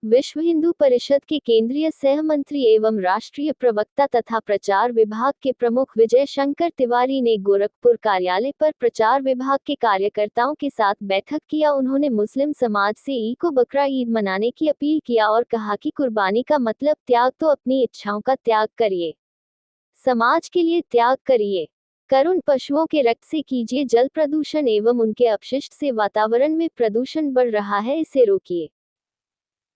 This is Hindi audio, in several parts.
विश्व हिंदू परिषद के केंद्रीय सह मंत्री एवं राष्ट्रीय प्रवक्ता तथा प्रचार विभाग के प्रमुख विजय शंकर तिवारी ने गोरखपुर कार्यालय पर प्रचार विभाग के कार्यकर्ताओं के साथ बैठक किया। उन्होंने मुस्लिम समाज से ईद को बकरा ईद मनाने की अपील किया और कहा कि कुर्बानी का मतलब त्याग, तो अपनी इच्छाओं का त्याग करिए, समाज के लिए त्याग करिए। करुण पशुओं के रक्त से कीजिए जल प्रदूषण एवं उनके अपशिष्ट से वातावरण में प्रदूषण बढ़ रहा है, इसे रोकिए।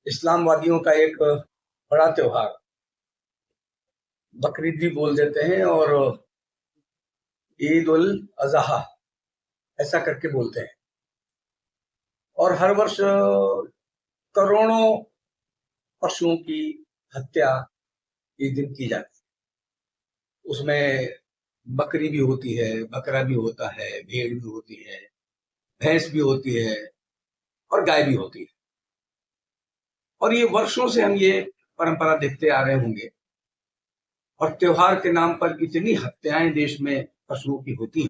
इस्लामवादियों का एक बड़ा त्योहार बकरीद भी बोल देते हैं और ईद उल अजहा ऐसा करके बोलते हैं, और हर वर्ष करोड़ों पशुओं की हत्या इस दिन की जाती है। उसमें बकरी भी होती है, बकरा भी होता है, भेड़ भी होती है, भैंस भी होती है और गाय भी होती है। और ये वर्षों से हम ये परंपरा देखते आ रहे होंगे, और त्योहार के नाम पर इतनी हत्याएं देश में पशुओं की होती हैं।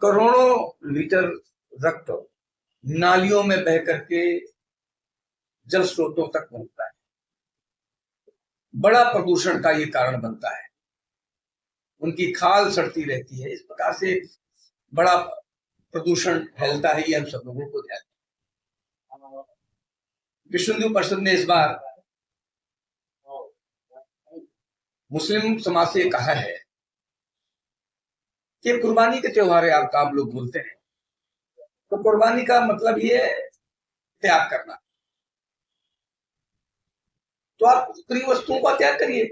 करोड़ों लीटर रक्त नालियों में बह करके जल स्रोतों तक पहुंचता है, बड़ा प्रदूषण का ये कारण बनता है। उनकी खाल सड़ती रहती है, इस प्रकार से बड़ा प्रदूषण फैलता है। ये हम सब लोगों को ध्यान दें। विश्व हिंदू परिषद ने इस बार मुस्लिम समाज से कहा है कि कुर्बानी के त्योहार है, आप लोग बोलते हैं, तो कुर्बानी का मतलब ये है त्याग करना। तो आप प्रिय वस्तुओं का त्याग करिए,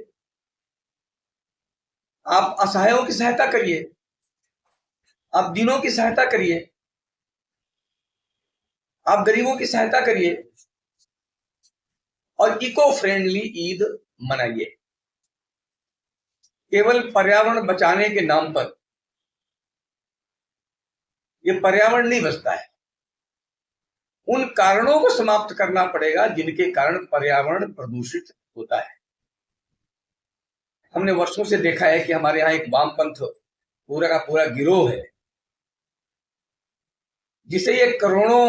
आप असहायों की सहायता करिए, आप दीनों की सहायता करिए, आप गरीबों की सहायता करिए और इको फ्रेंडली ईद मनाइए। केवल पर्यावरण बचाने के नाम पर ये पर्यावरण नहीं बचता है। उन कारणों को समाप्त करना पड़ेगा जिनके कारण पर्यावरण प्रदूषित होता है। हमने वर्षों से देखा है कि हमारे यहाँ एक वामपंथ पूरा का पूरा गिरोह है, जिसे ये करोड़ों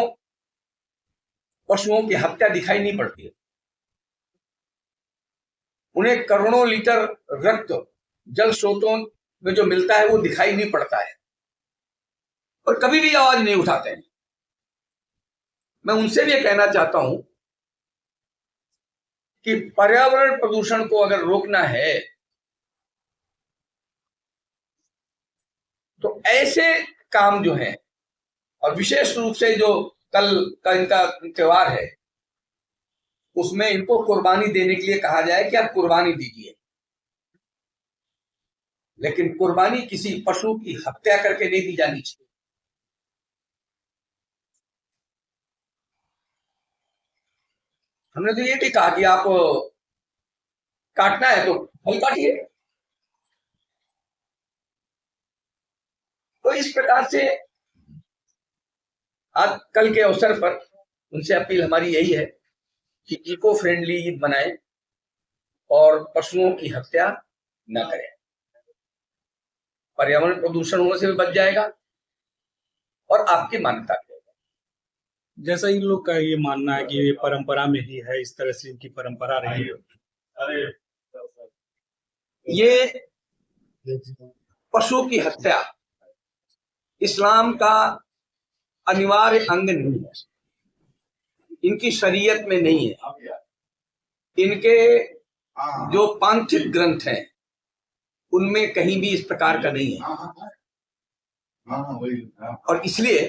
पशुओं की हत्या दिखाई नहीं पड़ती है। उन्हें करोड़ों लीटर रक्त जल स्रोतों में जो मिलता है वो दिखाई नहीं पड़ता है, और कभी भी आवाज नहीं उठाते हैं। मैं उनसे भी ये कहना चाहता हूं कि पर्यावरण प्रदूषण को अगर रोकना है तो ऐसे काम जो हैं, और विशेष रूप से जो कल का इनका त्योहार है, उसमें इनको कुर्बानी देने के लिए कहा जाए कि आप कुर्बानी दीजिए, लेकिन कुर्बानी किसी पशु की हत्या करके नहीं दी जानी चाहिए। हमने तो ये भी कहा कि आप काटना है तो फल काटिए। तो इस प्रकार से आज कल के अवसर पर उनसे अपील हमारी यही है कि इको फ्रेंडली ईद मनाएं और पशुओं की हत्या न करें। पर्यावरण प्रदूषण होने से भी बच जाएगा और आपकी मान्यता भी। जैसा इन लोग का ये मानना है कि ये परंपरा में ही है, इस तरह से इनकी परंपरा रही है। ये पशु की हत्या इस्लाम का अनिवार्य अंग नहीं है, इनकी शरीयत में नहीं है। इनके जो पांथिक ग्रंथ हैं उनमें कहीं भी इस प्रकार का नहीं है, और इसलिए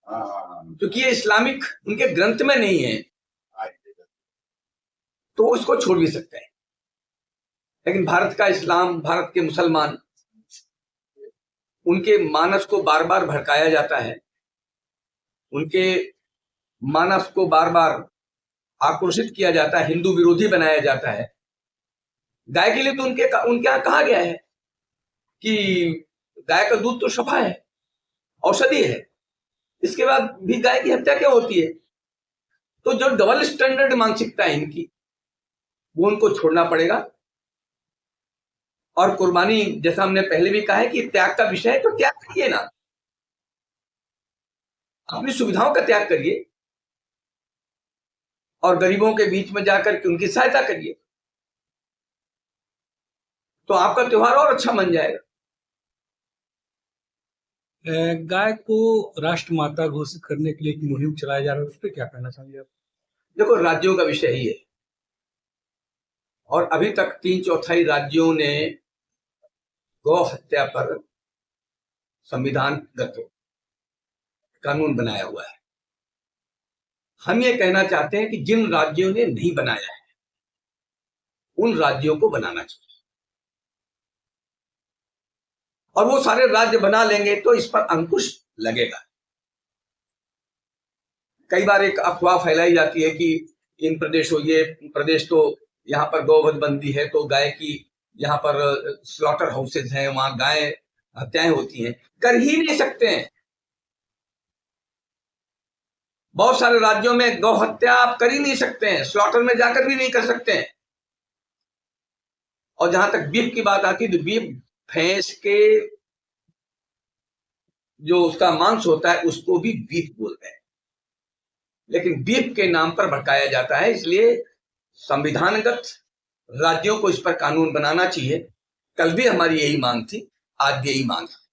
क्योंकि ये इस्लामिक उनके ग्रंथ में नहीं है तो इसको छोड़ भी सकते हैं। लेकिन भारत का इस्लाम, भारत के मुसलमान, उनके मानस को बार बार भड़काया जाता है, उनके मानस को बार बार आक्रोशित किया जाता है, हिंदू विरोधी बनाया जाता है। गाय के लिए तो उनके यहाँ कहा गया है कि गाय का दूध तो शफा है, औषधि है, इसके बाद भी गाय की हत्या क्यों होती है? तो जो डबल स्टैंडर्ड मानसिकता है इनकी, वो उनको छोड़ना पड़ेगा। और कुर्बानी, जैसा हमने पहले भी कहा है कि त्याग का विषय है, तो त्याग करिए ना, अपनी सुविधाओं का त्याग करिए। और गरीबों के बीच में जाकर के उनकी सहायता करिए, तो आपका त्योहार और अच्छा बन जाएगा। गाय को राष्ट्रमाता घोषित करने के लिए एक मुहिम चलाया जा रहा है, उस पर क्या कहना चाहेंगे आप? देखो, राज्यों का विषय ही है, और अभी तक 3/4 राज्यों ने गौ हत्या पर संविधानगत कानून बनाया हुआ है। हम ये कहना चाहते हैं कि जिन राज्यों ने नहीं बनाया है उन राज्यों को बनाना चाहिए, और वो सारे राज्य बना लेंगे तो इस पर अंकुश लगेगा। कई बार एक अफवाह फैलाई जाती है कि इन प्रदेशों, ये प्रदेश तो यहाँ पर गौवध बंदी है, तो गाय की यहाँ पर स्लॉटर हाउसेज हैं, वहां गाय हत्याएं होती हैं। कर ही नहीं सकते हैं। बहुत सारे राज्यों में गौ हत्या आप कर ही नहीं सकते हैं, स्लॉटर में जाकर भी नहीं कर सकते हैं। और जहां तक बीफ की बात आती है तो बीफ, भैंस के जो उसका मांस होता है उसको भी बीफ बोलते हैं, लेकिन बीफ के नाम पर भड़काया जाता है। इसलिए संविधानगत राज्यों को इस पर कानून बनाना चाहिए। कल भी हमारी यही मांग थी, आज भी यही मांग है।